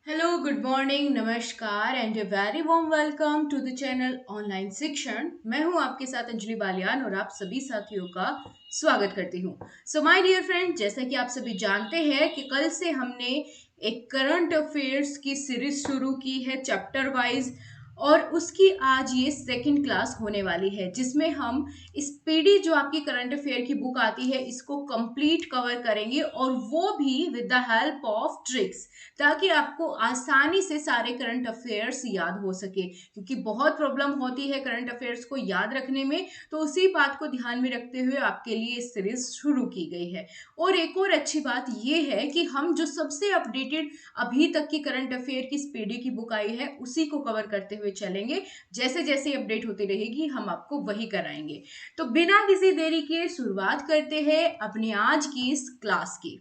Hello, good morning, नमस्कार and a very warm welcome to the channel online शिक्षण। मैं हूं आपके साथ अंजलि बालियान और आप सभी साथियों का स्वागत करती हूं। सो माय डियर फ्रेंड, जैसा कि आप सभी जानते हैं कि कल से हमने एक करंट अफेयर्स की सीरीज शुरू की है चैप्टर वाइज, और उसकी आज ये सेकंड क्लास होने वाली है जिसमें हम स्पीडी जो आपकी करंट अफेयर की बुक आती है इसको कंप्लीट कवर करेंगे, और वो भी with the help of tricks, ताकि आपको आसानी से सारे करंट अफेयर्स याद हो सके। क्योंकि बहुत प्रॉब्लम होती है करंट अफेयर्स को याद रखने में, तो उसी बात को ध्यान में रखते हुए आपके लिए सीरीज शुरू की गई है। और एक और अच्छी बात यह है कि हम जो सबसे अपडेटेड अभी तक की करंट अफेयर की स्पीडी की बुक आई है उसी को कवर करते हुए चलेंगे। जैसे जैसे अपडेट होती रहेगी हम आपको वही कराएंगे। तो बिना किसी देरी के शुरुआत करते हैं अपनी आज की इस क्लास की।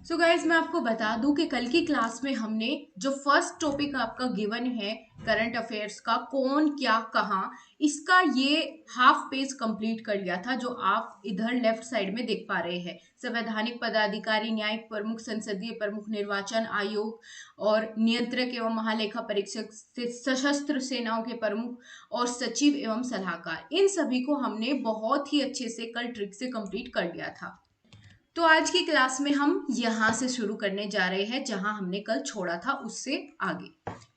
सो गाइज, मैं आपको बता दूं कि कल की क्लास में हमने जो फर्स्ट टॉपिक आपका गिवन है करंट अफेयर्स का, कौन क्या कहाँ, इसका ये हाफ पेज कंप्लीट कर लिया था, जो आप इधर लेफ्ट साइड में देख पा रहे हैं। संवैधानिक पदाधिकारी, न्यायिक प्रमुख, संसदीय प्रमुख, निर्वाचन आयोग और नियंत्रक एवं महालेखा परीक्षक, सशस्त्र सेनाओं के प्रमुख और सचिव एवं सलाहकार, इन सभी को हमने बहुत ही अच्छे से कल ट्रिक से कंप्लीट कर लिया था। तो आज की क्लास में हम यहाँ से शुरू करने जा रहे हैं जहां हमने कल छोड़ा था, उससे आगे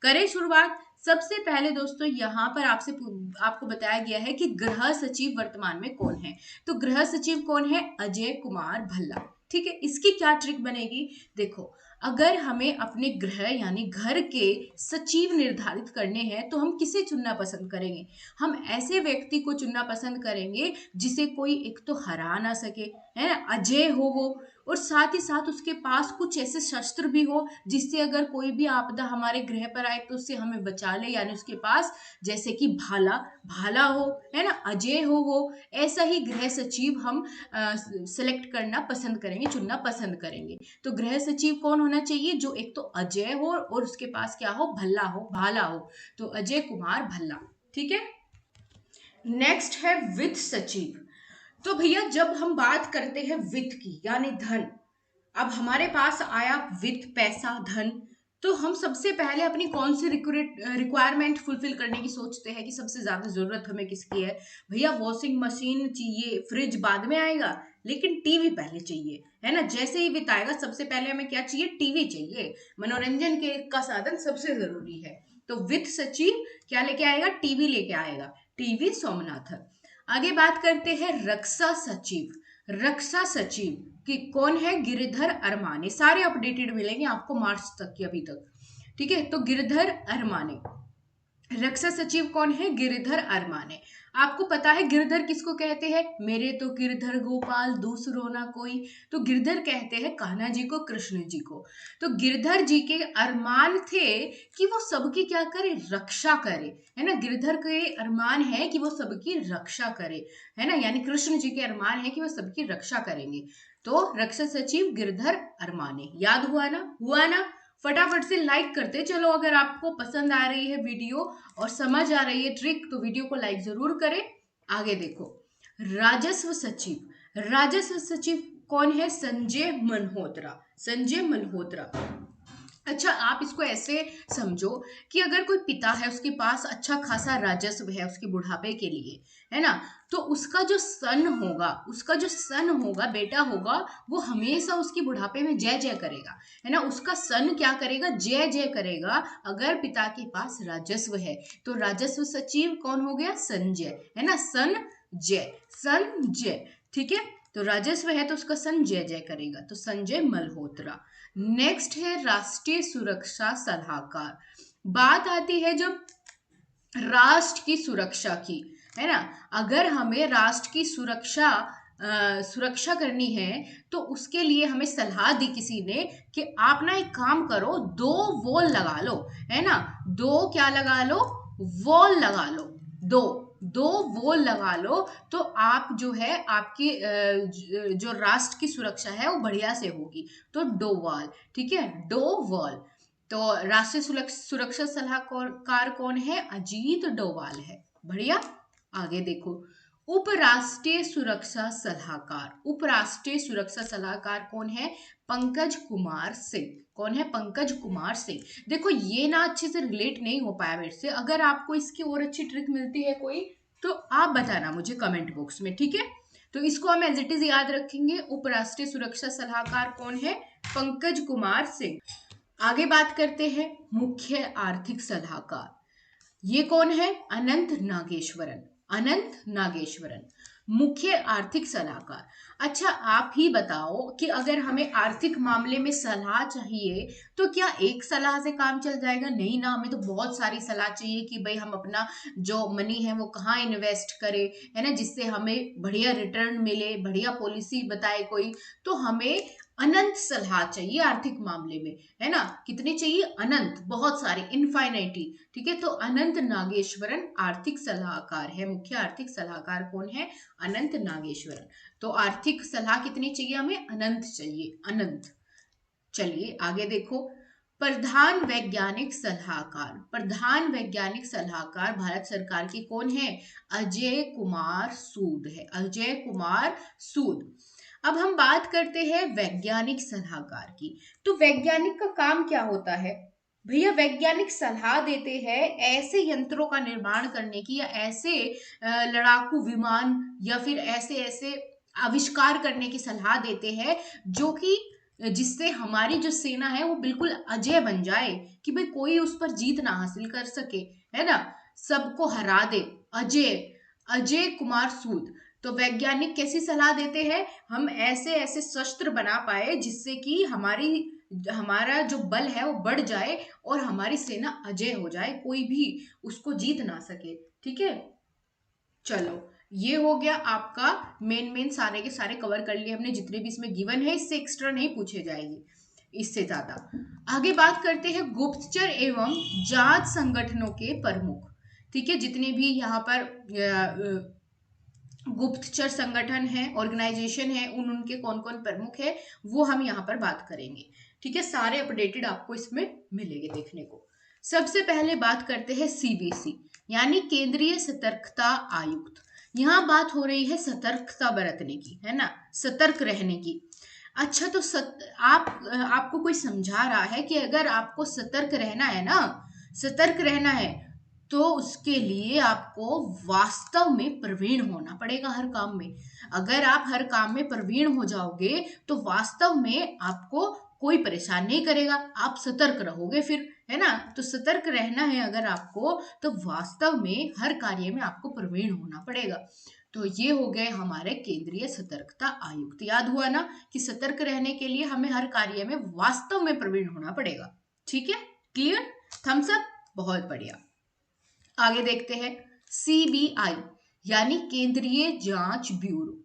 करें शुरुआत। सबसे पहले दोस्तों यहाँ पर आपको बताया गया है कि गृह सचिव वर्तमान में कौन है। तो गृह सचिव कौन है? अजय कुमार भल्ला। ठीक है, इसकी क्या ट्रिक बनेगी? देखो, अगर हमें अपने गृह यानी घर के सचिव निर्धारित करने हैं तो हम किसे चुनना पसंद करेंगे? हम ऐसे व्यक्ति को चुनना पसंद करेंगे जिसे कोई एक तो हरा ना सके, है ना, अजय हो वो, और साथ ही साथ उसके पास कुछ ऐसे शस्त्र भी हो जिससे अगर कोई भी आपदा हमारे गृह पर आए तो उससे हमें बचा ले, यानी उसके पास जैसे कि भाला भाला हो, है ना, अजय हो वो। ऐसा ही गृह सचिव हम सेलेक्ट करना पसंद करेंगे, चुनना पसंद करेंगे। तो गृह सचिव कौन होना चाहिए? जो एक तो अजय हो और उसके पास क्या हो? भल्ला हो, भाला हो। तो अजय कुमार भल्ला। ठीक है, नेक्स्ट है वित्त सचिव। तो भैया, जब हम बात करते हैं वित्त की यानी धन, अब हमारे पास आया वित्त, पैसा, धन, तो हम सबसे पहले अपनी कौन सी रिक्वायरमेंट फुलफिल करने की सोचते हैं कि सबसे ज्यादा जरूरत हमें किसकी है? भैया, वॉशिंग मशीन चाहिए, फ्रिज बाद में आएगा, लेकिन टीवी पहले चाहिए, है ना। जैसे ही वित्त आएगा सबसे पहले हमें क्या चाहिए? टीवी चाहिए। मनोरंजन के का साधन सबसे जरूरी है। तो वित्त सचिव क्या लेके आएगा? टीवी लेके आएगा, टीवी सोमनाथन। आगे बात करते हैं रक्षा सचिव। रक्षा सचिव कि कौन है? गिरिधर अरमाने। सारे अपडेटेड मिलेंगे आपको मार्च तक के अभी तक। ठीक है, तो गिरिधर अरमाने रक्षा सचिव कौन है? गिरिधर अरमाने। आपको पता है गिरधर किसको कहते हैं? मेरे तो गिरधर गोपाल दूसरो ना कोई। तो गिरधर कहते हैं कान्हा जी को, कृष्ण जी को। तो गिरधर जी के अरमान थे कि वो सबकी क्या करे? रक्षा करे, है ना। गिरधर के अरमान है कि वो सबकी रक्षा करे, है ना, यानी कृष्ण जी के अरमान है कि वो सबकी रक्षा करेंगे। तो रक्षा सचिव गिरधर अरमाने। याद हुआ ना? हुआ ना? फटाफट से लाइक करते चलो। अगर आपको पसंद आ रही है वीडियो और समझ आ रही है ट्रिक तो वीडियो को लाइक जरूर करें। आगे देखो, राजस्व सचिव। राजस्व सचिव कौन है? संजय मल्होत्रा। संजय मल्होत्रा। अच्छा, आप इसको ऐसे समझो कि अगर कोई पिता है, उसके पास अच्छा खासा राजस्व है उसके बुढ़ापे के लिए, है ना, तो उसका जो सन होगा, बेटा होगा, वो हमेशा उसकी बुढ़ापे में जय जय करेगा, है ना। उसका सन क्या करेगा? जय जय करेगा, अगर पिता के पास राजस्व है। तो राजस्व सचिव कौन हो गया? संजय, है ना, सन जय, संजय। ठीक है, तो राजस्व है तो उसका सन जय जय करेगा, तो संजय मल्होत्रा। नेक्स्ट है राष्ट्रीय सुरक्षा सलाहकार। बात आती है जब राष्ट्र की सुरक्षा की, है ना, अगर हमें राष्ट्र की सुरक्षा करनी है तो उसके लिए हमें सलाह दी किसी ने कि आप ना एक काम करो, दो वॉल लगा लो, है ना। दो क्या लगा लो? वॉल लगा लो। दो दो वॉल लगा लो, तो आप जो है आपकी जो राष्ट्र की सुरक्षा है वो बढ़िया से होगी। तो दो वॉल, ठीक है, दो वॉल। तो राष्ट्रीय सुरक्षा सलाहकार कौन है? अजीत डोभाल है। बढ़िया। आगे देखो, उपराष्ट्रीय सुरक्षा सलाहकार। उपराष्ट्रीय सुरक्षा सलाहकार कौन है? पंकज कुमार सिंह। कौन है? पंकज कुमार सिंह। देखो ये ना अच्छे से रिलेट नहीं हो पाया मेरे से, अगर आपको इसकी और अच्छी ट्रिक मिलती है कोई तो आप बताना मुझे कमेंट बॉक्स में, ठीक है। तो इसको हम एज इट इज याद रखेंगे। उपराष्ट्रीय सुरक्षा सलाहकार कौन है? पंकज कुमार सिंह। आगे बात करते हैं मुख्य आर्थिक सलाहकार। ये कौन है? अनंत नागेश्वरन। अनंत नागेश्वरन मुख्य आर्थिक सलाहकार। अच्छा आप ही बताओ कि अगर हमें आर्थिक मामले में सलाह चाहिए तो क्या एक सलाह से काम चल जाएगा? नहीं ना, हमें तो बहुत सारी सलाह चाहिए कि भाई हम अपना जो मनी है वो कहाँ इन्वेस्ट करें, है ना, जिससे हमें बढ़िया रिटर्न मिले, बढ़िया पॉलिसी बताए कोई। तो हमें अनंत सलाह चाहिए आर्थिक मामले में, है ना। कितने चाहिए? अनंत, बहुत सारे, इनफाइनाइटी, ठीक है। तो अनंत नागेश्वरन आर्थिक सलाहकार है। मुख्य आर्थिक सलाहकार कौन है? अनंत नागेश्वरन। तो आर्थिक सलाह कितनी चाहिए हमें? अनंत चाहिए, अनंत। चलिए आगे देखो, प्रधान वैज्ञानिक सलाहकार। प्रधान वैज्ञानिक सलाहकार भारत सरकार के कौन है? अजय कुमार सूद है। अजय कुमार सूद। अब हम बात करते हैं वैज्ञानिक सलाहकार की। तो वैज्ञानिक का काम क्या होता है भैया? वैज्ञानिक सलाह देते हैं ऐसे यंत्रों का निर्माण करने की, या ऐसे लड़ाकू विमान, या फिर ऐसे ऐसे आविष्कार करने की सलाह देते हैं जो कि जिससे हमारी जो सेना है वो बिल्कुल अजय बन जाए, कि भाई कोई उस पर जीत ना हासिल कर सके, है ना, सबको हरा दे। अजय, अजय कुमार सूद। तो वैज्ञानिक कैसी सलाह देते हैं? हम ऐसे ऐसे शस्त्र बना पाए जिससे कि हमारा जो बल है वो बढ़ जाए और हमारी सेना अजय हो जाए, कोई भी उसको जीत ना सके, ठीक है। चलो ये हो गया आपका मेन सारे के सारे कवर कर लिए हमने, जितने भी इसमें गिवन है, इससे एक्स्ट्रा नहीं पूछे जाएंगे, इससे ज्यादा। आगे बात करते हैं गुप्तचर एवं जांच संगठनों के प्रमुख, ठीक है। जितने भी यहाँ पर गुप्तचर संगठन है, ऑर्गेनाइजेशन है, उनके कौन कौन प्रमुख है वो हम यहाँ पर बात करेंगे, ठीक है। सारे अपडेटेड आपको इसमें मिलेंगे देखने को। सबसे पहले बात करते हैं सीबीसी, यानी केंद्रीय सतर्कता आयुक्त। यहाँ बात हो रही है सतर्कता बरतने की, है ना, सतर्क रहने की। अच्छा तो आपको कोई समझा रहा है कि अगर आपको सतर्क रहना है ना, सतर्क रहना है, तो उसके लिए आपको वास्तव में प्रवीण होना पड़ेगा हर काम में। अगर आप हर काम में प्रवीण हो जाओगे तो वास्तव में आपको कोई परेशान नहीं करेगा, आप सतर्क रहोगे फिर, है ना। तो सतर्क रहना है अगर आपको, तो वास्तव में हर कार्य में आपको प्रवीण होना पड़ेगा। तो ये हो गए हमारे केंद्रीय सतर्कता आयुक्त। याद हुआ ना कि सतर्क रहने के लिए हमें हर कार्य में वास्तव में प्रवीण होना पड़ेगा, ठीक है। क्लियर? थम्स अप, बहुत बढ़िया। आगे देखते हैं सीबीआई, यानी केंद्रीय जांच ब्यूरो।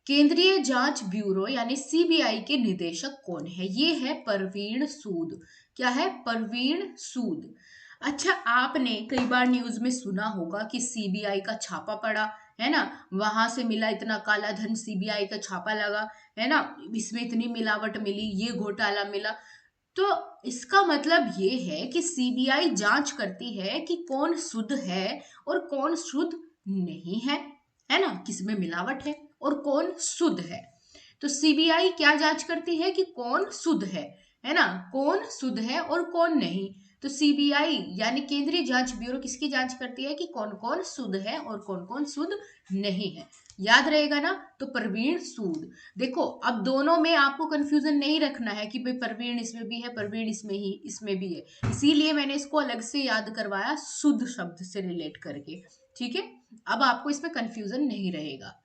केंद्रीय जांच ब्यूरो यानी सीबीआई के निदेशक कौन है? ये है परवीण सूद। क्या है? परवीण सूद। अच्छा आपने कई बार न्यूज में सुना होगा कि सीबीआई का छापा पड़ा, है ना, वहां से मिला इतना काला धन, सीबीआई का छापा लगा, है ना, इसमें इतनी मिलावट मिली, ये घोटाला मिला। तो इसका मतलब ये है कि सीबीआई जांच करती है कि कौन शुद्ध है और कौन शुद्ध नहीं है ना, किसमें मिलावट है और कौन शुद्ध है। तो सीबीआई क्या जांच करती है? कि कौन शुद्ध है ना, कौन शुद्ध है और कौन नहीं। तो सीबीआई यानी केंद्रीय जांच ब्यूरो किसकी जांच करती है? कि कौन कौन शुद्ध है और कौन कौन शुद्ध नहीं है। याद रहेगा ना। तो प्रवीण सूद। देखो अब दोनों में आपको कंफ्यूजन नहीं रखना है कि भाई प्रवीण इसमें भी है, प्रवीण इसमें भी है, इसीलिए मैंने इसको अलग से याद करवाया शुद्ध शब्द से रिलेट करके, ठीक है। अब आपको इसमें कंफ्यूजन नहीं रहेगा।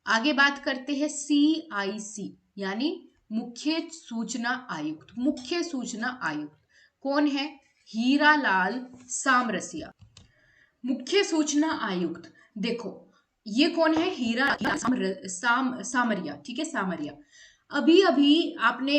आगे बात करते हैं सीआईसी, यानी मुख्य सूचना आयुक्त। मुख्य सूचना आयुक्त कौन है? हीरालाल सामरसिया। मुख्य सूचना आयुक्त, देखो ये कौन है? सामरिया, ठीक है, सामरिया। अभी अभी आपने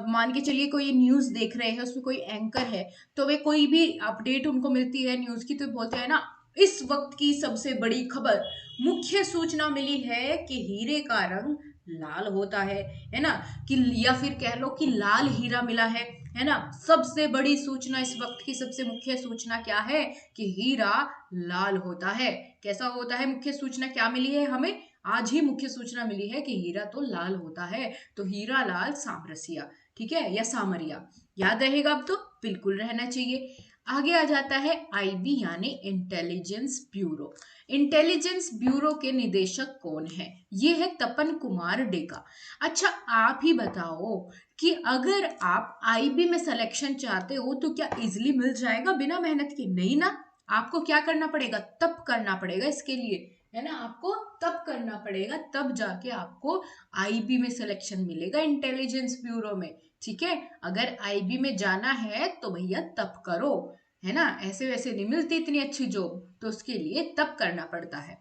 मान के चलिए कोई न्यूज देख रहे हैं, उसमें कोई एंकर है, तो वे कोई भी अपडेट उनको मिलती है न्यूज की, तो बोलते हैं ना इस वक्त की सबसे बड़ी खबर, मुख्य सूचना मिली है कि हीरे का रंग लाल होता है ना, कि या फिर कह लो कि लाल हीरा मिला है ना। सबसे बड़ी सूचना इस वक्त की, सबसे मुख्य सूचना क्या है? कि हीरा लाल होता है। कैसा होता है? मुख्य सूचना क्या मिली है हमें? आज ही मुख्य सूचना मिली है कि हीरा तो लाल होता है, तो हीरा लाल सामरसिया, ठीक है, या सामरिया। याद रहेगा अब तो, बिल्कुल रहना चाहिए। आगे आ जाता है आईबी यानी इंटेलिजेंस ब्यूरो। इंटेलिजेंस ब्यूरो के निदेशक कौन है? ये है तपन कुमार डेका। अच्छा आप ही बताओ कि अगर आप आईबी में सिलेक्शन चाहते हो तो क्या इजिली मिल जाएगा बिना मेहनत के? नहीं ना, आपको क्या करना पड़ेगा, तप करना पड़ेगा इसके लिए, है ना, आपको तप करना पड़ेगा, तब जाके आपको आईबी में सिलेक्शन मिलेगा, इंटेलिजेंस ब्यूरो में। ठीक है, अगर आईबी में जाना है तो भैया तप करो, है ना, ऐसे वैसे नहीं मिलती इतनी अच्छी जॉब, तो उसके लिए तप करना पड़ता है।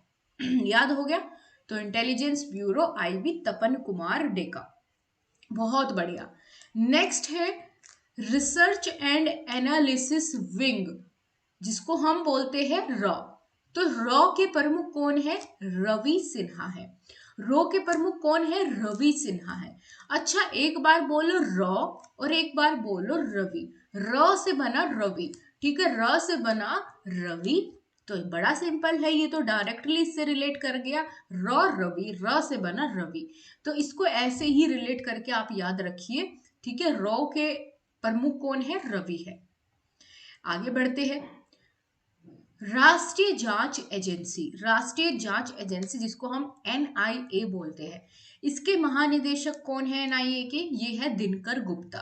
याद हो गया? तो इंटेलिजेंस ब्यूरो आईबी तपन कुमार डेका। बहुत बढ़िया। नेक्स्ट है रिसर्च एंड एनालिसिस विंग, जिसको हम बोलते हैं रॉ। तो रॉ के प्रमुख कौन है? रवि सिन्हा है। रॉ के प्रमुख कौन है? रवि सिन्हा है। अच्छा एक बार बोलो रॉ और एक बार बोलो रवि। रॉ से बना रवि, ठीक है, र से बना रवि, तो बड़ा सिंपल है, ये तो डायरेक्टली इससे रिलेट कर गया। रॉ रवि, र से बना रवि, तो इसको ऐसे ही रिलेट करके आप याद रखिए। ठीक है, रॉ के प्रमुख कौन है? रवि है। आगे बढ़ते हैं। राष्ट्रीय जांच एजेंसी, राष्ट्रीय जांच एजेंसी जिसको हम एनआईए बोलते हैं, इसके महानिदेशक कौन है एनआईए के? ये है दिनकर गुप्ता।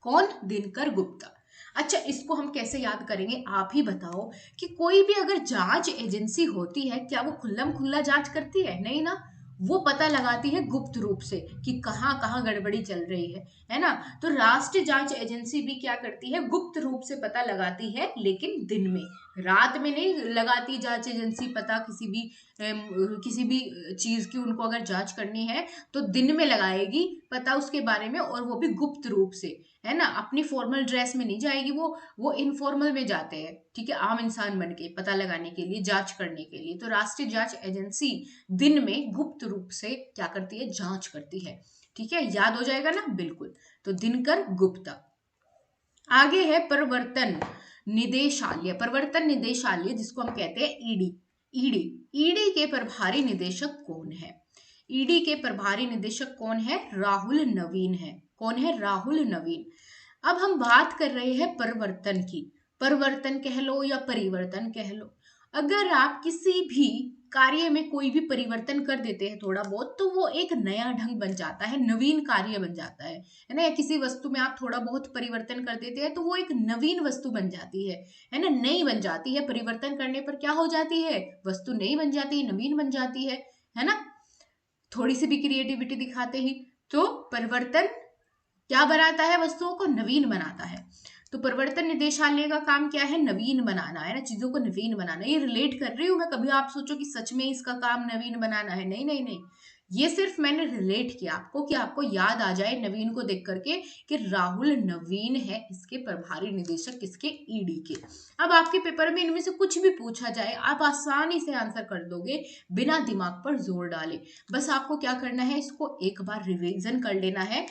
कौन? दिनकर गुप्ता। अच्छा इसको हम कैसे याद करेंगे, आप ही बताओ कि कोई भी अगर जांच एजेंसी होती है, क्या वो खुल्लम खुल्ला जांच करती है? नहीं ना, वो पता लगाती है गुप्त रूप से कि कहाँ कहाँ गड़बड़ी चल रही है ना। तो राष्ट्रीय जांच एजेंसी भी क्या करती है? गुप्त रूप से पता लगाती है, लेकिन दिन में, रात में नहीं लगाती जांच एजेंसी पता किसी भी चीज की उनको अगर जांच करनी है तो दिन में लगाएगी पता उसके बारे में, और वो भी गुप्त रूप से, है ना, अपनी फॉर्मल ड्रेस में नहीं जाएगी, वो इनफॉर्मल में जाते हैं, ठीक है, आम इंसान बन के पता लगाने के लिए, जांच करने के लिए। तो राष्ट्रीय जांच एजेंसी दिन में गुप्त रूप से क्या करती है? जांच करती है। ठीक है, याद हो जाएगा ना, बिल्कुल। तो दिनकर गुप्ता। आगे है प्रवर्तन निदेशालय। प्रवर्तन निदेशालय जिसको हम कहते हैं ईडी। ईडी, ईडी के प्रभारी निदेशक कौन है? ईडी के प्रभारी निदेशक कौन है? राहुल नवीन है। कौन है? राहुल नवीन। अब हम बात कर रहे हैं परिवर्तन की। परिवर्तन कह लो या परिवर्तन कह लो, अगर आप किसी भी कार्य में कोई भी परिवर्तन कर देते हैं थोड़ा बहुत, तो वो एक नया ढंग बन जाता है, नवीन कार्य बन जाता है ना। या किसी वस्तु में आप थोड़ा बहुत परिवर्तन कर देते हैं तो वो एक नवीन वस्तु बन जाती है ना, नई बन जाती है। परिवर्तन करने पर क्या हो जाती है? वस्तु नई बन जाती है, नवीन बन जाती है ना, थोड़ी सी भी क्रिएटिविटी दिखाते ही। तो परिवर्तन क्या बनाता है? वस्तुओं को नवीन बनाता है। तो प्रवर्तन निदेशालय का काम क्या है? नवीन बनाना, है ना, चीजों को नवीन बनाना। ये रिलेट कर रही हूं मैं, कभी आप सोचो कि सच में इसका काम नवीन बनाना है, नहीं नहीं नहीं, ये सिर्फ मैंने रिलेट किया आपको कि आपको याद आ जाए नवीन को देख करके कि राहुल नवीन है इसके प्रभारी निदेशक, किसके? ईडी के। अब आपके पेपर में इनमें से कुछ भी पूछा जाए आप आसानी से आंसर कर दोगे बिना दिमाग पर जोर डाले। बस आपको क्या करना है, इसको एक बार रिवीजन कर लेना है,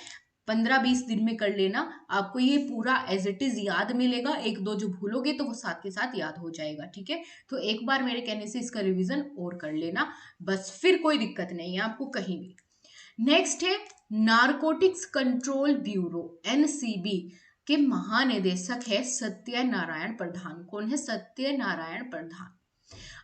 15-20 दिन में कर लेना, आपको ये पूरा एज इट इज याद मिलेगा। एक दो जो भूलोगे तो वो साथ के साथ याद हो जाएगा, ठीक है। तो एक बार मेरे कहने से इसका रिवीजन और कर लेना, बस, फिर कोई दिक्कत नहीं है आपको कहीं भी। नेक्स्ट है नारकोटिक्स कंट्रोल ब्यूरो, एनसीबी के महानिदेशक है सत्यनारायण प्रधान। कौन है? सत्यनारायण प्रधान।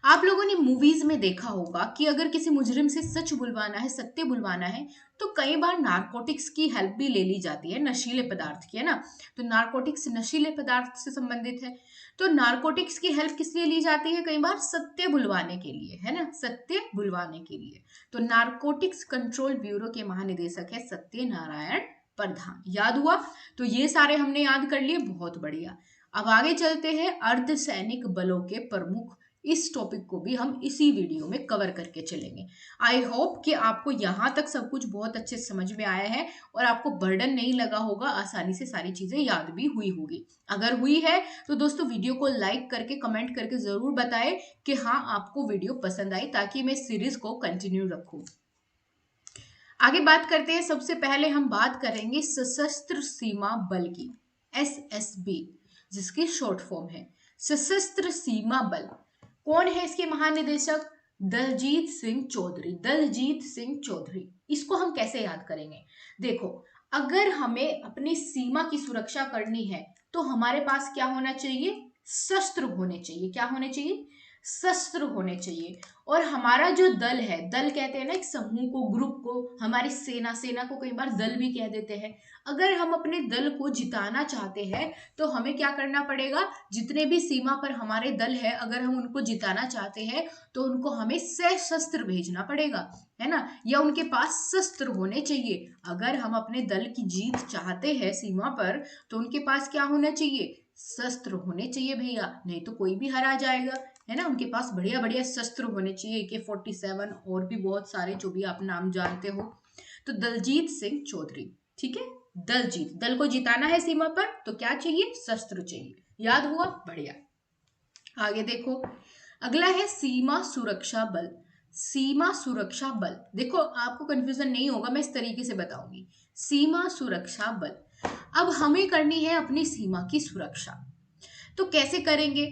आप लोगों ने मूवीज में देखा होगा कि अगर किसी मुजरिम से सच बुलवाना है, सत्य बुलवाना है, तो कई बार नारकोटिक्स की हेल्प भी ले ली जाती है, नशीले पदार्थ की, है ना। तो नारकोटिक्स नशीले पदार्थ से संबंधित है, तो नारकोटिक्स की हेल्प किस लिए ली जाती है? कई बार सत्य बुलवाने के लिए, है ना, सत्य बुलवाने के लिए। तो नारकोटिक्स कंट्रोल ब्यूरो के महानिदेशक है सत्यनारायण प्रधान। याद हुआ? तो ये सारे हमने याद कर लिए, बहुत बढ़िया। अब आगे चलते हैं, अर्धसैनिक बलों के प्रमुख। इस टॉपिक को भी हम इसी वीडियो में कवर करके चलेंगे। आई होप कि आपको यहाँ तक सब कुछ बहुत अच्छे समझ में आया है और आपको बर्डन नहीं लगा होगा, आसानी से सारी चीजें याद भी हुई होगी। अगर हुई है तो दोस्तों वीडियो को लाइक करके कमेंट करके जरूर बताएं कि हाँ आपको वीडियो पसंद आई, ताकि मैं सीरीज को कंटिन्यू रखूं। आगे बात करते हैं। सबसे पहले हम बात करेंगे सशस्त्र सीमा बल की, एसएसबी, जिसकी शॉर्ट फॉर्म है सशस्त्र सीमा बल। कौन है इसके महानिदेशक? दलजीत सिंह चौधरी, दलजीत सिंह चौधरी। इसको हम कैसे याद करेंगे? देखो, अगर हमें अपनी सीमा की सुरक्षा करनी है तो हमारे पास क्या होना चाहिए? शस्त्र होने चाहिए। क्या होने चाहिए? शस्त्र होने चाहिए। और हमारा जो दल है, दल कहते हैं ना एक समूह को, ग्रुप को, हमारी सेना, सेना को कई बार दल भी कह देते हैं। अगर हम अपने दल को जिताना चाहते हैं तो हमें क्या करना पड़ेगा? जितने भी सीमा पर हमारे दल है, अगर हम उनको जिताना चाहते हैं तो उनको हमें सशस्त्र भेजना पड़ेगा, है ना, या उनके पास शस्त्र होने चाहिए। अगर हम अपने दल की जीत चाहते हैं सीमा पर तो उनके पास क्या होना चाहिए? शस्त्र होने चाहिए भैया, नहीं तो कोई भी हरा जाएगा, है ना। उनके पास बढ़िया बढ़िया शस्त्र होने चाहिए, AK-47 और भी बहुत सारे जो भी आप नाम जानते हो। तो दलजीत सिंह चौधरी, ठीक है। दलजीत, दल को जिताना है सीमा पर तो क्या चाहिए? शस्त्र चाहिए। याद हुआ? बढ़िया। आगे देखो, अगला है सीमा सुरक्षा बल। सीमा सुरक्षा बल, देखो आपको कंफ्यूजन नहीं होगा, मैं इस तरीके से बताऊंगी। सीमा सुरक्षा बल, अब हमें करनी है अपनी सीमा की सुरक्षा, तो कैसे करेंगे?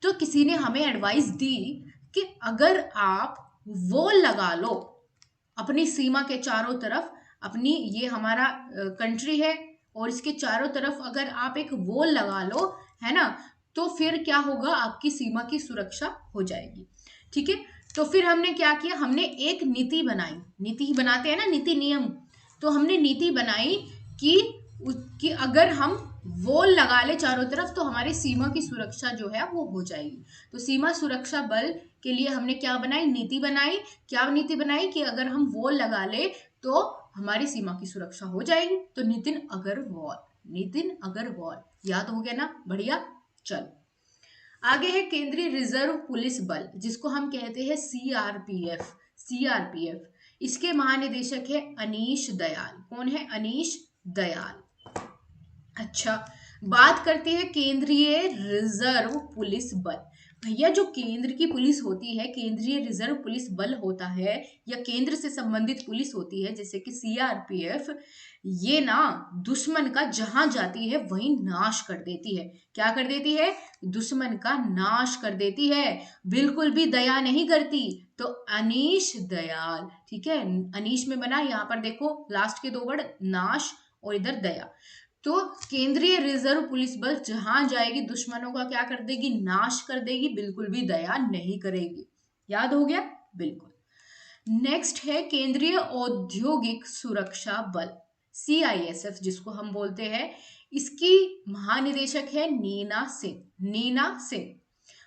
तो किसी ने हमें एडवाइस दी कि अगर आप वॉल लगा लो अपनी सीमा के चारों तरफ, अपनी ये हमारा कंट्री है और इसके चारों तरफ अगर आप एक वॉल लगा लो, है ना, तो फिर क्या होगा? आपकी सीमा की सुरक्षा हो जाएगी, ठीक है। तो फिर हमने क्या किया? हमने एक नीति बनाई, नीति बनाते हैं ना, नीति नियम। तो हमने नीति बनाई कि अगर हम वॉल लगा ले चारों तरफ तो हमारी सीमा की सुरक्षा जो है वो हो जाएगी। तो सीमा सुरक्षा बल के लिए हमने क्या बनाई? नीति बनाई। क्या नीति बनाई? कि अगर हम वॉल लगा ले तो हमारी सीमा की सुरक्षा हो जाएगी। तो नितिन अग्रवाल, नितिन अग्रवाल, याद हो गया ना? बढ़िया। चल आगे है केंद्रीय रिजर्व पुलिस बल, जिसको हम कहते हैं CRPF। CRPF, इसके महानिदेशक है अनीश दयाल। कौन है? अनीश दयाल। अच्छा, बात करते हैं केंद्रीय रिजर्व पुलिस बल। भैया जो केंद्र की पुलिस होती है, केंद्रीय रिजर्व पुलिस बल होता है, या केंद्र से संबंधित पुलिस होती है जैसे कि CRPF, ये ना दुश्मन का जहां जाती है वहीं नाश कर देती है। क्या कर देती है? दुश्मन का नाश कर देती है, बिल्कुल भी दया नहीं करती। तो अनीश दयाल, ठीक है, अनीश में बना, यहाँ पर देखो लास्ट के 2 वर्ड, नाश और इधर दया। तो केंद्रीय रिजर्व पुलिस बल जहां जाएगी दुश्मनों का क्या कर देगी? नाश कर देगी, बिल्कुल भी दया नहीं करेगी। याद हो गया? बिल्कुल। नेक्स्ट है केंद्रीय औद्योगिक सुरक्षा बल, CISF जिसको हम बोलते हैं। इसकी महानिदेशक है नीना सिंह। नीना सिंह।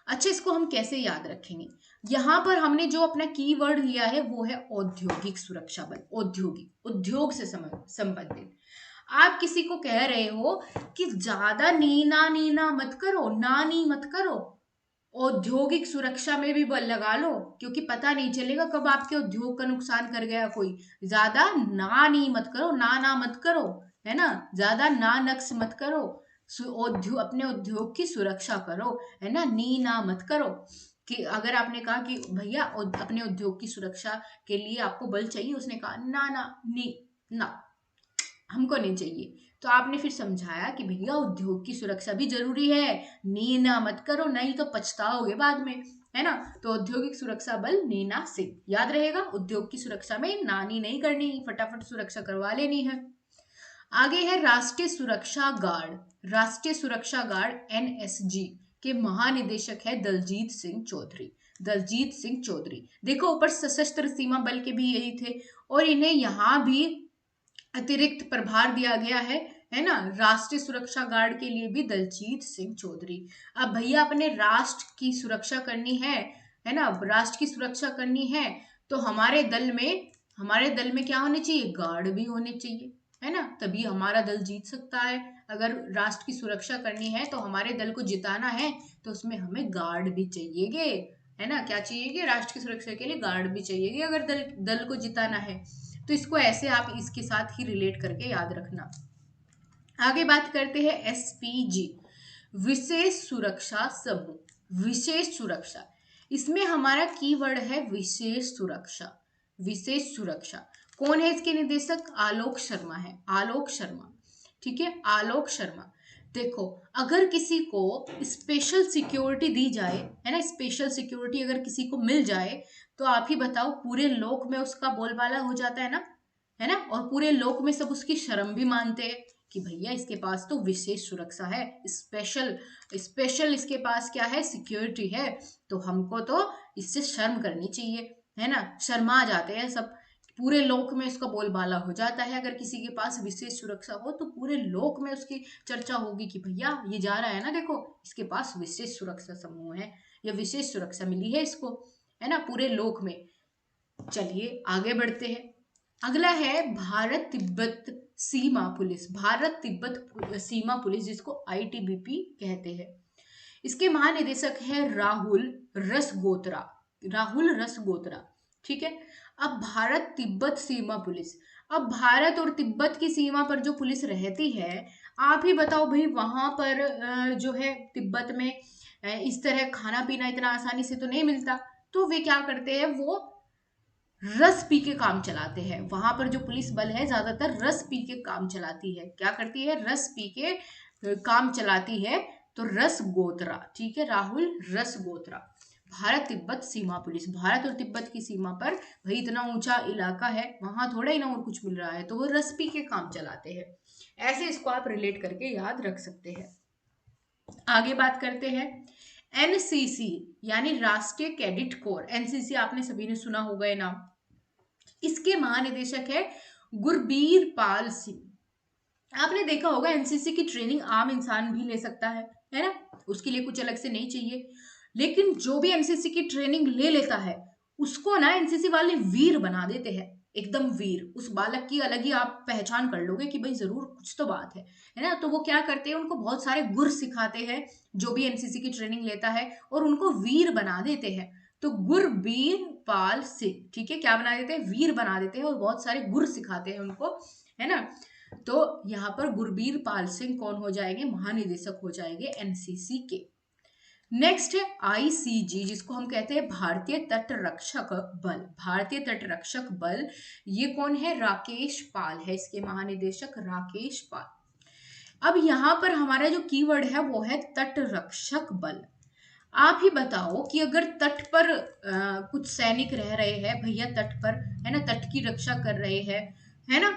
अच्छा, इसको हम कैसे याद रखेंगे? यहां पर हमने जो अपना कीवर्ड लिया है वो है औद्योगिक सुरक्षा बल। औद्योगिक, उद्योग से संबंधित। आप किसी को कह रहे हो कि ज्यादा नीना नीना मत करो, नानी मत करो, औद्योगिक सुरक्षा में भी बल लगा लो, क्योंकि पता नहीं चलेगा कब आपके उद्योग का नुकसान कर गया कोई। ज्यादा ना नी मत करो, ना ना मत करो, है ना, ज्यादा ना नक्स मत करो, उद्योग, अपने उद्योग की सुरक्षा करो, है ना, नी ना मत करो। कि अगर आपने कहा कि भैया अपने उद्योग की सुरक्षा के लिए आपको बल चाहिए, उसने कहा ना ना नी ना, हमको नहीं चाहिए, तो आपने फिर समझाया कि भैया उद्योग की सुरक्षा भी जरूरी है, नीना मत करो नहीं तो पछताओगे बाद में, है ना। तो औद्योगिक सुरक्षा बल नीना सिंह, याद रहेगा। उद्योग की सुरक्षा में नानी नहीं करनी, फटाफट सुरक्षा करवा लेनी है। आगे है राष्ट्रीय सुरक्षा गार्ड। राष्ट्रीय सुरक्षा गार्ड NSG के महानिदेशक है दलजीत सिंह चौधरी। दलजीत सिंह चौधरी, देखो ऊपर सशस्त्र सीमा बल के भी यही थे और इन्हें यहां भी अतिरिक्त प्रभार दिया गया है ना, राष्ट्रीय सुरक्षा गार्ड के लिए भी दलजीत सिंह चौधरी। अब भैया अपने राष्ट्र की सुरक्षा करनी है ना, राष्ट्र की सुरक्षा करनी है तो हमारे दल में क्या होने चाहिए? गार्ड भी होने चाहिए, है ना, तभी हमारा दल जीत सकता है। अगर राष्ट्र की सुरक्षा करनी है तो हमारे दल को जिताना है तो उसमें हमें गार्ड भी चाहिए, है ना। क्या चाहिए? राष्ट्र की सुरक्षा के लिए गार्ड भी चाहिए अगर दल को जिताना है। तो इसको ऐसे आप इसके साथ ही रिलेट करके याद रखना। आगे बात करते हैं SPG, विशेष सुरक्षा समूह। विशेष सुरक्षा, इसमें हमारा कीवर्ड है विशेष सुरक्षा। विशेष सुरक्षा, कौन है इसके निदेशक? आलोक शर्मा है। आलोक शर्मा, ठीक है, आलोक शर्मा। देखो, अगर किसी को स्पेशल सिक्योरिटी दी जाए, है ना, स्पेशल सिक्योरिटी अगर किसी को मिल जाए, तो आप ही बताओ, पूरे लोक में उसका बोलबाला हो जाता है ना, और पूरे लोक में सब उसकी शर्म भी मानते हैं कि भैया इसके पास तो विशेष सुरक्षा है, स्पेशल स्पेशल इसके पास क्या है, सिक्योरिटी है, तो हमको तो इससे शर्म करनी चाहिए, है ना, शर्मा जाते हैं सब। पूरे लोक में उसका बोलबाला हो जाता है, अगर किसी के पास विशेष सुरक्षा हो तो पूरे लोक में उसकी चर्चा होगी कि भैया ये जा रहा है ना, देखो इसके पास विशेष सुरक्षा समूह है, या विशेष सुरक्षा मिली है इसको, है ना, पूरे लोक में। चलिए आगे बढ़ते हैं। अगला है भारत तिब्बत सीमा पुलिस। भारत तिब्बत सीमा पुलिस, जिसको आईटीबीपी कहते हैं। इसके महानिदेशक है राहुल रसगोत्रा। राहुल रसगोत्रा, ठीक है। अब भारत तिब्बत सीमा पुलिस, अब भारत और तिब्बत की सीमा पर जो पुलिस रहती है, आप ही बताओ भाई, वहां पर जो है तिब्बत में इस तरह खाना पीना इतना आसानी से तो नहीं मिलता, तो वे क्या करते हैं, वो रस पी के काम चलाते हैं। वहां पर जो पुलिस बल है ज्यादातर रस पी के काम चलाती है। क्या करती है, रस पी के काम चलाती है। तो रस गोत्रा, ठीक है, राहुल रस गोत्रा। भारत तिब्बत सीमा पुलिस, भारत और तिब्बत की सीमा पर भाई इतना ऊंचा इलाका है, वहां थोड़ा ही ना और कुछ मिल रहा है, तो वो रस पी के काम चलाते हैं। ऐसे इसको आप रिलेट करके याद रख सकते हैं। आगे बात करते हैं। एनसीसी यानी राष्ट्रीय कैडेट कोर, एनसीसी आपने सभी ने सुना होगा ये नाम। इसके महानिदेशक है गुरबीर पाल सिंह। आपने देखा होगा एनसीसी की ट्रेनिंग आम इंसान भी ले सकता है ना, उसके लिए कुछ अलग से नहीं चाहिए। लेकिन जो भी एनसीसी की ट्रेनिंग ले लेता है, उसको ना एनसीसी वाले वीर बना देते हैं, एकदम वीर। उस बालक की अलग ही आप पहचान कर लोगे कि भाई जरूर कुछ तो बात है ना। तो वो क्या करते हैं, उनको बहुत सारे गुर सिखाते हैं, जो भी एनसीसी की ट्रेनिंग लेता है, और उनको वीर बना देते हैं। तो गुरबीर पाल सिंह, ठीक है, क्या बना देते हैं, वीर बना देते हैं, और बहुत सारे गुर सिखाते हैं उनको, है ना। तो यहाँ पर गुरबीर पाल सिंह कौन हो जाएंगे, महानिदेशक हो जाएंगे एनसीसी के। नेक्स्ट है आईसीजी, जिसको हम कहते हैं भारतीय तट रक्षक बल। भारतीय तट रक्षक बल, ये कौन है, राकेश पाल है इसके महानिदेशक, राकेश पाल। अब यहाँ पर हमारा जो कीवर्ड है वो है तट रक्षक बल। आप ही बताओ कि अगर तट पर कुछ सैनिक रह रहे हैं भैया, तट पर, है ना, तट की रक्षा कर रहे हैं, है ना,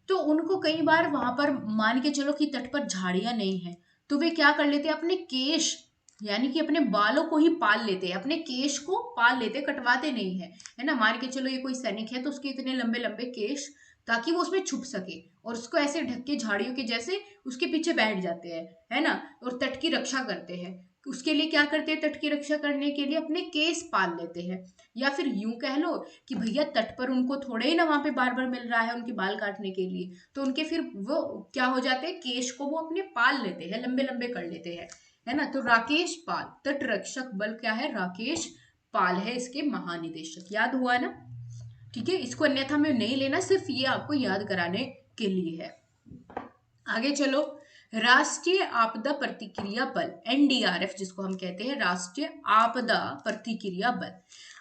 तो उनको कई बार वहां पर मान के चलो कि तट पर झाड़ियां नहीं है, तो वे क्या कर लेते हैं, अपने केश यानी कि अपने बालों को ही पाल लेते हैं, अपने केश को पाल लेते हैं, कटवाते नहीं है ना। मान के चलो ये कोई सैनिक है तो उसके इतने लंबे लंबे केश, ताकि वो उसमें छुप सके, और उसको ऐसे ढक के झाड़ियों के जैसे उसके पीछे बैठ जाते हैं, है ना, और तट की रक्षा करते हैं। उसके लिए क्या करते हैं, तट की रक्षा करने के लिए अपने केस पाल लेते हैं। या फिर यूं कह लो कि भैया तट पर उनको थोड़े ही ना वहां पे बार बार मिल रहा है उनके बाल काटने के लिए, तो उनके फिर वो क्या हो जाते हैं, केश को वो अपने पाल लेते हैं, लंबे लंबे कर लेते हैं, है ना। तो राकेश पाल, तट रक्षक बल क्या है, राकेश पाल है इसके महानिदेशक। याद हुआ ना, ठीक है, इसको अन्यथा में नहीं लेना, सिर्फ ये आपको याद कराने के लिए है। आगे चलो। राष्ट्रीय आपदा प्रतिक्रिया बल, एनडीआरएफ जिसको हम कहते हैं, राष्ट्रीय आपदा प्रतिक्रिया बल।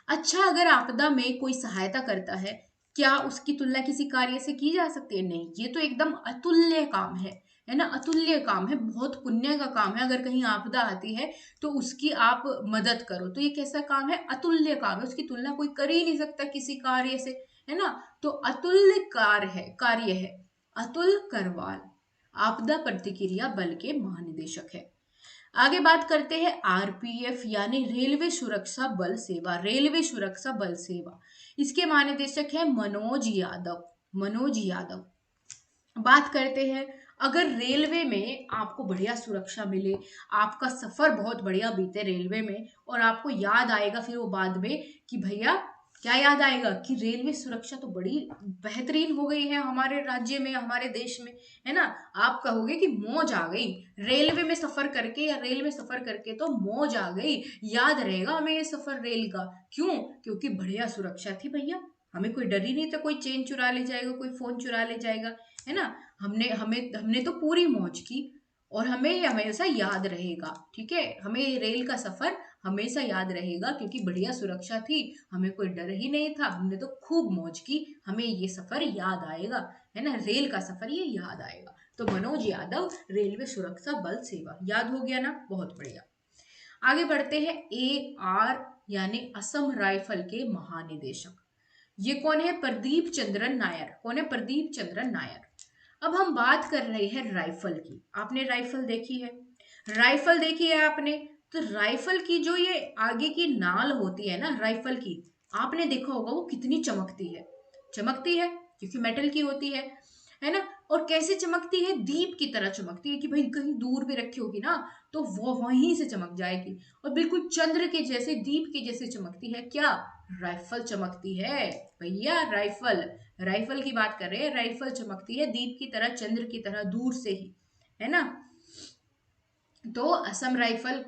अच्छा, अगर आपदा में कोई सहायता करता है, क्या उसकी तुलना किसी कार्य से की जा सकती है, नहीं, ये तो एकदम अतुल्य काम है ना, अतुल्य काम है, बहुत पुण्य का काम है। अगर कहीं आपदा आती है तो उसकी आप मदद करो, तो ये कैसा काम है, अतुल्य काम है, उसकी तुलना कोई कर ही नहीं सकता किसी कार्य से, है ना। तो अतुल्य कार्य है, अतुल करवाल आपदा प्रतिक्रिया बल के महानिदेशक है। आगे बात करते हैं आरपीएफ यानी रेलवे सुरक्षा बल सेवा, रेलवे सुरक्षा बल सेवा। इसके महानिदेशक है मनोज यादव, मनोज यादव। बात करते हैं, अगर रेलवे में आपको बढ़िया सुरक्षा मिले, आपका सफर बहुत बढ़िया बीते रेलवे में, और आपको याद आएगा फिर वो बाद में कि भैया, क्या याद आएगा कि रेलवे सुरक्षा तो बड़ी बेहतरीन हो गई है हमारे राज्य में, हमारे देश में, है ना। आप कहोगे कि मौज आ गई रेलवे में सफर करके, या रेल में सफर करके तो मौज आ गई, याद रहेगा हमें ये सफर रेल का। क्यों, क्योंकि बढ़िया सुरक्षा थी भैया, हमें कोई डर ही नहीं था, कोई चेन चुरा ले जाएगा, कोई फोन चुरा ले जाएगा, है ना। हमने हमें हमने तो पूरी मौज की, और हमें ये हमेशा याद रहेगा, ठीक है, हमें रेल का सफर हमेशा याद रहेगा, क्योंकि बढ़िया सुरक्षा थी, हमें कोई डर ही नहीं था, हमने तो खूब मौज की, हमें ये सफर याद आएगा, है ना, रेल का सफर ये याद आएगा। तो मनोज यादव रेलवे सुरक्षा बल सेवा, याद हो गया ना, बहुत बढ़िया। आगे बढ़ते हैं, AR यानी असम राइफल के महानिदेशक, ये कौन है? प्रदीप चंद्रन नायर। कौन है? प्रदीप चंद्रन नायर। अब हम बात कर रहे हैं राइफल की। आपने राइफल देखी है? राइफल देखी है आपने? तो राइफल की जो ये आगे की नाल होती है ना राइफल की, आपने देखा होगा वो कितनी चमकती है। चमकती है क्योंकि मेटल की होती है ना। और कैसे चमकती है? दीप की तरह चमकती है कि भाई कहीं दूर भी रखी होगी ना तो वो वहीं से चमक जाएगी, और बिल्कुल चंद्र के जैसे, दीप के जैसे चमकती है। क्या? राइफल चमकती है भैया, राइफल। राइफल की बात कर रहे हैं, राइफल चमकती है दीप की तरह, चंद्र की तरह, दूर से ही, है ना। तो असम राइफल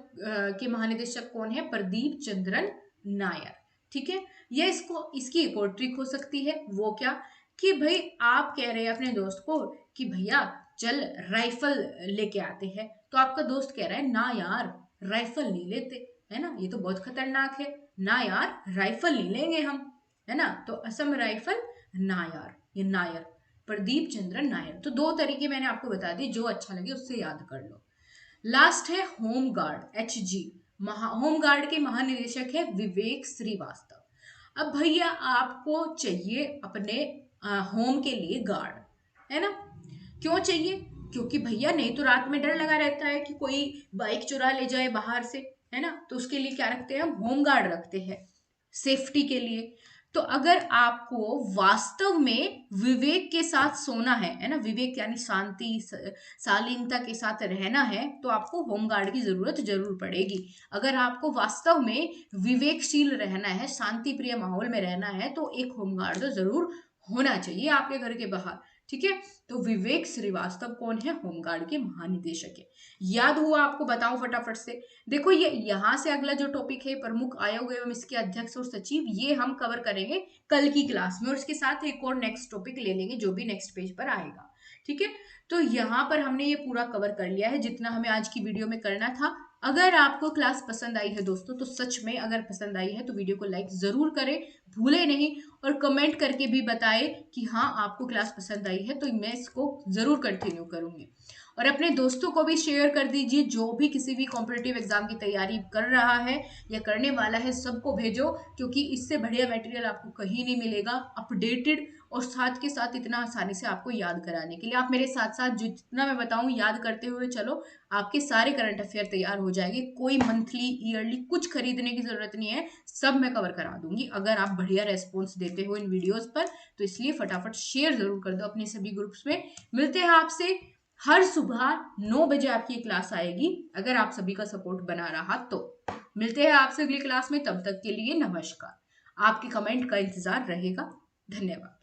के महानिदेशक कौन है? प्रदीप चंद्रन नायर। ठीक है। ये इसकी एक और ट्रिक हो सकती है, वो क्या कि भाई आप कह रहे हैं अपने दोस्त को कि भैया चल राइफल लेके आते हैं, तो आपका दोस्त कह रहा है ना यार राइफल नहीं लेते, है ना, ये तो बहुत खतरनाक है, ना यार राइफल नहीं लेंगे हम, है ना। तो असम राइफल नायर, ये नायर, प्रदीप चंद्रन नायर। तो दो तरीके मैंने आपको बता दिए, जो अच्छा लगे उससे याद कर लो। लास्ट है home guard, HG। Home guard के महानिदेशक है विवेक श्रीवास्तव। अब भैया आपको चाहिए अपने होम के लिए गार्ड, है ना। क्यों चाहिए? क्योंकि भैया नहीं तो रात में डर लगा रहता है कि कोई बाइक चुरा ले जाए बाहर से, है ना। तो उसके लिए क्या रखते हैं? हम होम गार्ड रखते हैं, सेफ्टी के लिए। तो अगर आपको वास्तव में विवेक के साथ सोना है ना, विवेक यानी शांति, शालीनता के साथ रहना है, तो आपको होमगार्ड की जरूरत जरूर पड़ेगी। अगर आपको वास्तव में विवेकशील रहना है, शांति प्रिय माहौल में रहना है, तो एक होमगार्ड तो जरूर होना चाहिए आपके घर के बाहर। ठीक है। तो विवेक श्रीवास्तव कौन है? होमगार्ड के महानिदेशक है। याद हुआ आपको? बताओ फटाफट से। देखो ये यहाँ से अगला जो टॉपिक है, प्रमुख आयोग एवं इसके अध्यक्ष और सचिव, ये हम कवर करेंगे कल की क्लास में, और इसके साथ एक और नेक्स्ट टॉपिक ले लेंगे जो भी नेक्स्ट पेज पर आएगा। ठीक है। तो यहाँ पर हमने ये पूरा कवर कर लिया है जितना हमें आज की वीडियो में करना था। अगर आपको क्लास पसंद आई है दोस्तों, तो सच में अगर पसंद आई है तो वीडियो को लाइक जरूर करें, भूले नहीं, और कमेंट करके भी बताएं कि हाँ आपको क्लास पसंद आई है, तो मैं इसको जरूर कंटिन्यू करूंगी। और अपने दोस्तों को भी शेयर कर दीजिए, जो भी किसी भी कॉम्पिटिटिव एग्जाम की तैयारी कर रहा है या करने वाला है, सबको भेजो, क्योंकि इससे बढ़िया मटेरियल आपको कहीं नहीं मिलेगा, अपडेटेड, और साथ के साथ इतना आसानी से आपको याद कराने के लिए। आप मेरे साथ साथ जितना मैं बताऊं याद करते हुए चलो, आपके सारे करंट अफेयर तैयार हो जाएंगे। कोई मंथली ईयरली कुछ खरीदने की जरूरत नहीं है, सब मैं कवर करा दूंगी अगर आप बढ़िया रेस्पॉन्स देते हो इन वीडियोस पर। तो इसलिए फटाफट शेयर जरूर कर दो अपने सभी ग्रुप्स में। मिलते हैं आपसे हर सुबह 9 बजे, आपकी क्लास आएगी अगर आप सभी का सपोर्ट बना रहा तो। मिलते हैं आपसे अगली क्लास में, तब तक के लिए नमस्कार। आपके कमेंट का इंतजार रहेगा। धन्यवाद।